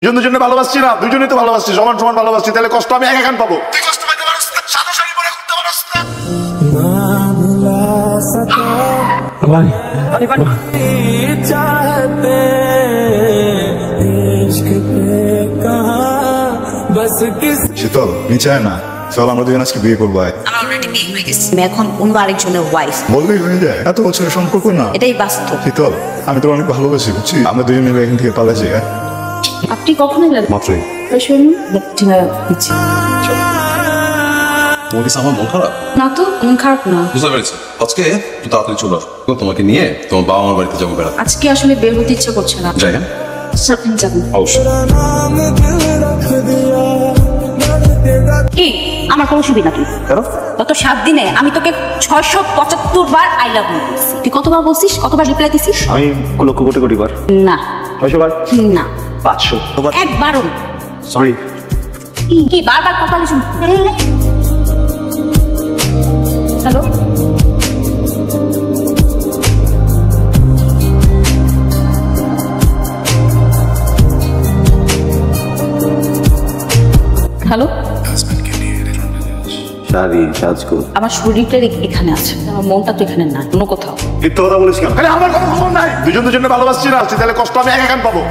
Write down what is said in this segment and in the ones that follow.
জন্য ভালোবাসছি না, দুইজনেই তো ভালোবাসছি, সমান সমান ভালোবাসছি, তাহলে কষ্ট আমি একা কেন পাবো? তুই কষ্ট পাইতে পারছ না, সাদা শাড়ি পরে ঘুরতে পারছ না। শীতল, নিচে আয় না, চল আমরা দুজন আজকে বিয়ে করবো। আমি এখন অন্য আরেকজনের ওয়াইফ। বললেই হয়ে যায়, এত বছরের সম্পর্ক না? এটাই বাস্তব। শীতল, আমি তো অনেক ভালোবাসি, বুঝছি, আমরা দুজন মিলে এখান থেকে পালা যাই। আপনি কখন এলেন? মাত্রই। তোমার কাছে আমার মন খারাপ না তো, মন খারাপ না। বুঝতে পেরেছি, আজকে একটু তাড়াতাড়ি চলে আসবো, তোমাকে নিয়ে তোমার বাবা মার বাড়িতে যাবো বেড়াতে। আজকে আসলে বের হতে ইচ্ছে করছে না। যাই, হ্যাঁ আপনি যাবেন? অবশ্যই। কি আমার কোনো সুবিধা তুই গত 7 দিনে আমি তোকে 675 বার আই লাভ ইউ বলছি। তুই কতবার বলছিস, কতবার রিপ্লাই দিছিস? আমি লক্ষ কোটি কোটি বার। না 600 বার না 500 একবারও। সরি। কি বারবার কথা শুন। হ্যালো, হ্যালো, আমার শরীরটা এখানে আছে, আমার মনটা তো এখানে না, অন্য কোথাও। মিথ্যা কথা বলিস কেন? আরে আমার কোনো খবর নাই, দুজন ভালোবাসছি না, তাহলে কষ্ট আমি একা কেন পাবো?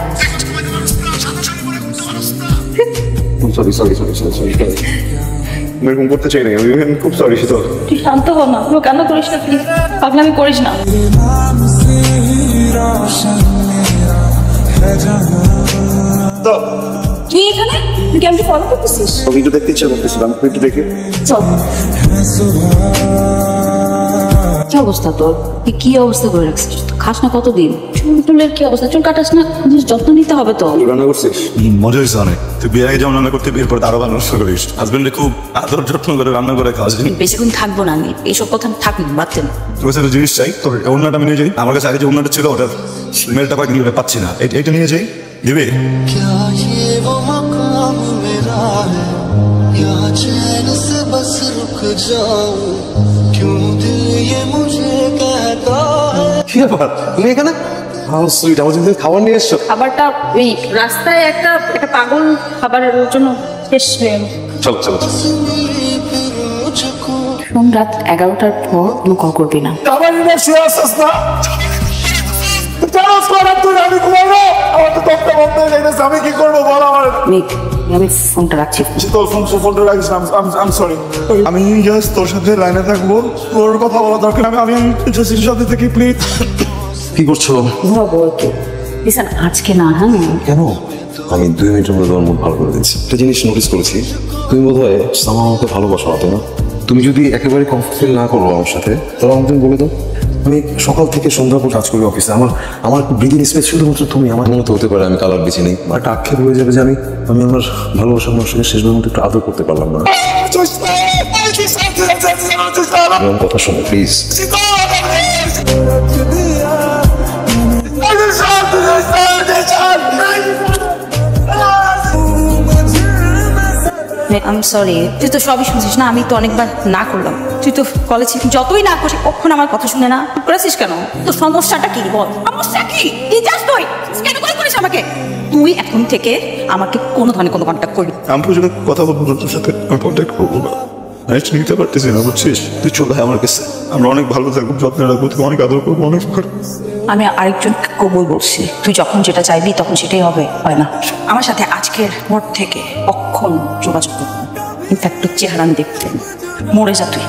সরি এরকম করতে চাই না, আমি খুব সরি। শীতল, তুই শান্ত হ না, তুই কেন করিস না প্লিজ, পাগলামি করিস না। তুই এখানে, তুই কি আমাকে ফলো করতেছিস? ভিডিও দেখতে ইচ্ছা করতেছিলাম, একটু দেখে চল। কি অবস্থা তোর? তুই কি অবস্থা করে রাখছিস? খাস না কতদিন? চুল টুলের কি অবস্থা? চুল কাটাস না, যত্ন নিতে হবে তো। রান্না করছিস? মজা হয়েছে অনেক। তুই বিয়ে আগে যেমন রান্না করতে, বিয়ের পর আরো ভালো নষ্ট করিস। হাজবেন্ডে খুব আদর যত্ন করে রান্না করে খাওয়া যায়। বেশিক্ষণ থাকবো না আমি, এইসব কথা থাকবো বাড়তে না। তোর কাছে একটা জিনিস চাই, তোর অন্যটা আমি নিয়ে যাই। আমার কাছে আগে যে অন্যটা ছিল, ওটার স্মেলটা পাই পাচ্ছি না, এইটা নিয়ে যাই, দিবে? কি ব্যাপার, তুমি এখানে? সুইট, আমার জন্য খাবার নিয়ে এসছো? খাবারটা ওই রাস্তায় একটা পাগল খাবারের জন্য শেষ হয়ে গেল। চলো চলো। শোন, রাত 11টার পর কোনো কল করবি না। আমি কি করবো বল আমার? আমি ফোনটা রাখছি। ফোনটা রাখিস না, I'm sorry। আমি জাস্ট তোর সাথে লাইনে থাকবো, তোর কথা বলা দরকার। আমি জসির সাথে থেকে প্লিজ। কি করছো? লিসেন, আজকে না। হ্যাঁ কেন? আমি 2 মিনিটের মধ্যে তোমার মুড ভালো করে দিচ্ছি। একটা জিনিস নোটিস করেছি, তুমি বোধহয় আমাকে ভালোবাসো না, তাই না? তুমি যদি একেবারে কমফোর্টেবল না করো আমার সাথে, তাহলে আমাকে তুমি বলে দাও। আমি সকাল থেকে সন্ধ্যা পর কাজ করি অফিসে, আমার ব্রিদিং স্পেস শুধুমাত্র তুমি। আমার মনে তো হতে পারে আমি কালার বেছে নেই, একটা আক্ষেপ হয়ে যাবে যে আমি আমার ভালোবাসার মানুষকে শেষবার মতো একটু আদর করতে পারলাম না। কথা শোনো প্লিজ। I'm sorry, তুই তো সবই শুনছিস না, আমি তো অনেকবার না করলাম। তুই তো কলেজে যতই না করিস, কখন আমার কথা শুনে না করেছিস কেন? তোর সমস্যাটা কি বল? সমস্যা কি? কি চাস তুই? কেন করিস আমাকে? তুই এখন থেকে আমাকে কোনো ধরনের কোনো কন্ট্যাক্ট করবি। আমি যদি কথা বলবো না তোর সাথে, আমি কন্ট্যাক্ট করবো না। নেক্সট নিতে পারতেছি না, বুঝছিস? তুই চলে আয় আমার কাছে, আমরা অনেক ভালো থাকবো, যত্ন রাখবো, তোকে অনেক আদর করবো, অনেক। আমি আরেকজনকে কবুল বলছি, তুই যখন যেটা চাইবি তখন সেটাই হবে, হয় না? আমার সাথে আজকের পর থেকে কখন যোগাযোগ করবি? ইনফ্যাক্ট তোর চেহারা আমি দেখতে মরে যা তুই।